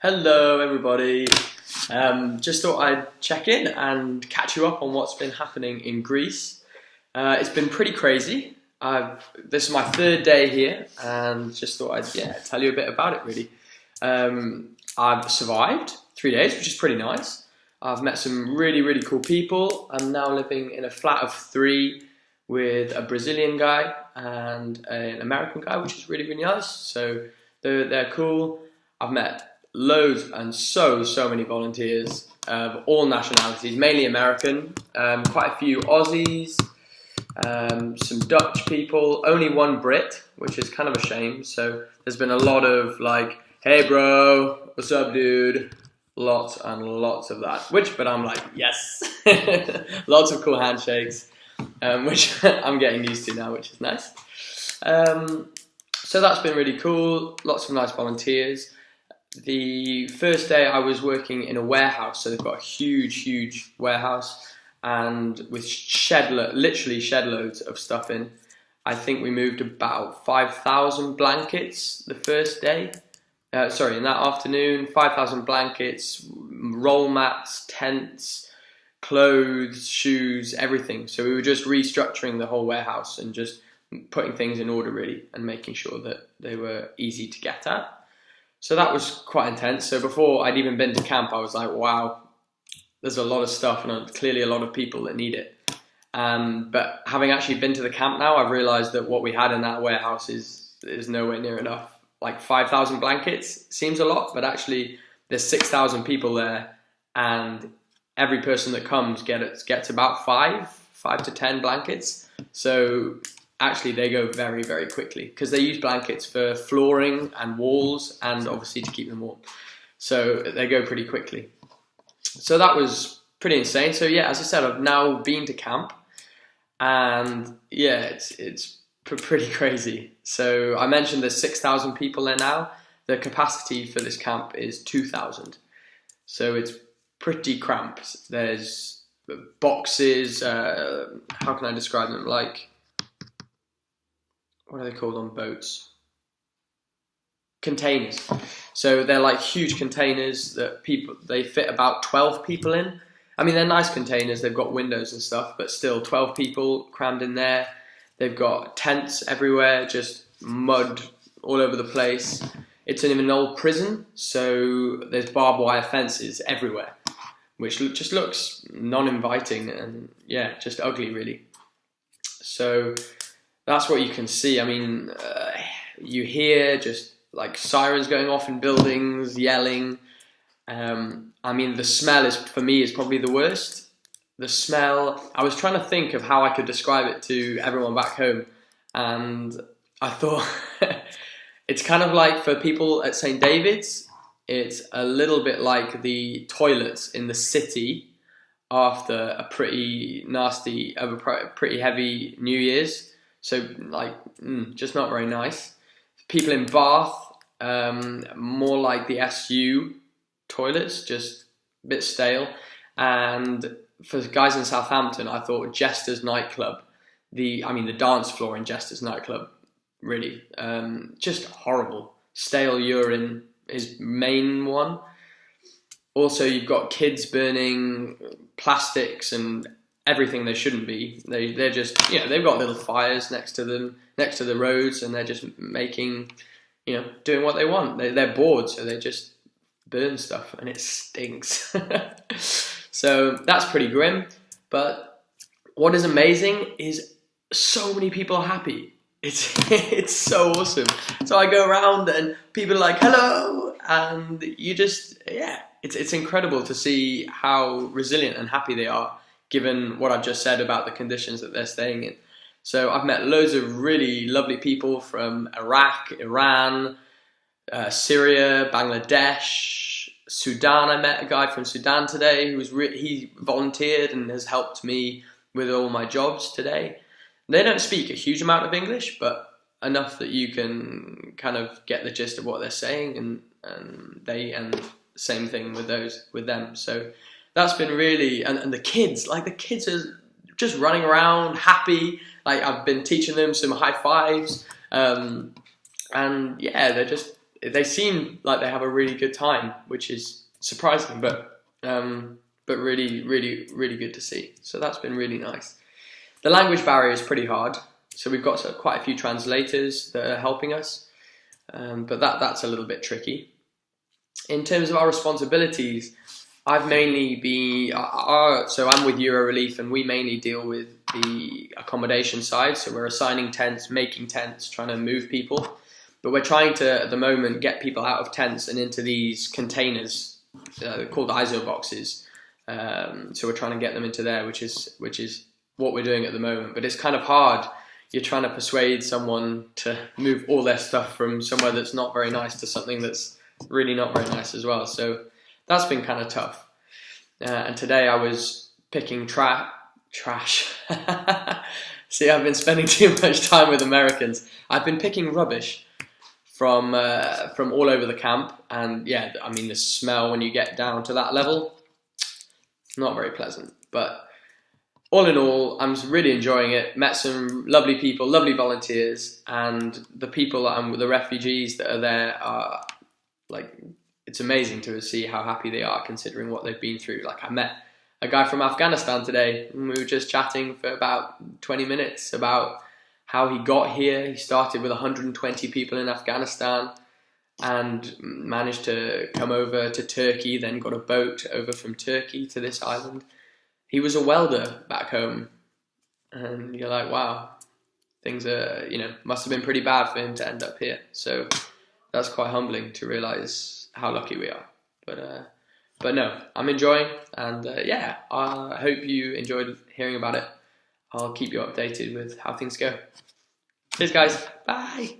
Hello everybody, just thought I'd check in and catch you up on what's been happening in Greece. It's been pretty crazy. This is my third day here and just thought I'd tell you a bit about it really. I've survived 3 days, which is pretty nice. I've met some really cool people. I'm now living in a flat of 3 with a Brazilian guy and an American guy, which is really nice. So they're cool. I've met loads and so many volunteers of all nationalities, mainly American, quite a few Aussies, some Dutch people, only one Brit, which is kind of a shame. So there's been a lot of like, hey bro, what's up dude, lots and lots of that, but I'm like, yes. Lots of cool handshakes, which I'm getting used to now, which is nice. So that's been really cool, lots of nice volunteers. The first day I was working in a warehouse, so they've got a huge warehouse, and with literally shed loads of stuff in. I think we moved about 5,000 blankets the first day. In that afternoon, 5,000 blankets, roll mats, tents, clothes, shoes, everything. So we were just restructuring the whole warehouse and just putting things in order really, and making sure that they were easy to get at. So that was quite intense. So before I'd even been to camp, I was like, wow, there's a lot of stuff and clearly a lot of people that need it. But having actually been to the camp now, I've realized that what we had in that warehouse is nowhere near enough. Like 5,000 blankets seems a lot, but actually there's 6,000 people there, and every person that comes gets about 5 to 10 blankets. So actually they go very quickly because they use blankets for flooring and walls and obviously to keep them warm. So they go pretty quickly. So that was pretty insane. So yeah, as I said, I've now been to camp and yeah, it's pretty crazy. So I mentioned there's 6,000 people there now. The capacity for this camp is 2,000. So it's pretty cramped. There's boxes, how can I describe them? Like, what are they called on boats? Containers. So they're like huge containers that they fit about 12 people in. I mean, they're nice containers, they've got windows and stuff, but still 12 people crammed in there. They've got tents everywhere, just mud all over the place. It's in an old prison, so there's barbed wire fences everywhere, which just looks non-inviting and yeah, just ugly really. So that's what you can see. I mean, you hear just like sirens going off in buildings, yelling. I mean, the smell for me is probably the worst. The smell, I was trying to think of how I could describe it to everyone back home, and I thought it's kind of like for people at St. David's, it's a little bit like the toilets in the city after a pretty heavy New Year's. So like, just not very nice. People in Bath, more like the SU toilets, just a bit stale. And for guys in Southampton, I thought Jester's nightclub, the dance floor in Jester's nightclub, really, just horrible. Stale urine is main one. Also, you've got kids burning plastics and everything they shouldn't be. They're just, they've got little fires next to them, next to the roads, and they're just making, doing what they want. They're bored, so they just burn stuff, and it stinks. So that's pretty grim. But what is amazing is so many people are happy. It's so awesome. So I go around and people are like, hello, and you just, it's incredible to see how resilient and happy they are, given what I've just said about the conditions that they're staying in. So I've met loads of really lovely people from Iraq, Iran, Syria, Bangladesh, Sudan. I met a guy from Sudan today he volunteered and has helped me with all my jobs today. They don't speak a huge amount of English, but enough that you can kind of get the gist of what they're saying, and same thing with them. So that's been really, and the kids are just running around happy. Like I've been teaching them some high fives, and yeah, they're just they seem like they have a really good time, which is surprising, but really, really, really good to see. So that's been really nice. The language barrier is pretty hard, so we've got quite a few translators that are helping us, but that's a little bit tricky. In terms of our responsibilities, I've mainly been, so I'm with Euro Relief, and we mainly deal with the accommodation side. So we're assigning tents, making tents, trying to move people. But we're trying to, at the moment, get people out of tents and into these containers called ISO boxes. So we're trying to get them into there, which is what we're doing at the moment. But it's kind of hard. You're trying to persuade someone to move all their stuff from somewhere that's not very nice to something that's really not very nice as well. So that's been kind of tough. And today I was picking trash. See, I've been spending too much time with Americans. I've been picking rubbish from all over the camp, and yeah, I mean the smell when you get down to that level, not very pleasant. But all in all, I'm really enjoying it. Met some lovely people, lovely volunteers, and the people that the refugees that are there are like, it's amazing to see how happy they are considering what they've been through. Like, I met a guy from Afghanistan today, and we were just chatting for about 20 minutes about how he got here. He started with 120 people in Afghanistan and managed to come over to Turkey, then got a boat over from Turkey to this island. He was a welder back home, and you're like, wow, things are, must have been pretty bad for him to end up here. So that's quite humbling to realise how lucky we are. But no, I'm enjoying, and yeah, I hope you enjoyed hearing about it. I'll keep you updated with how things go. Cheers guys, bye!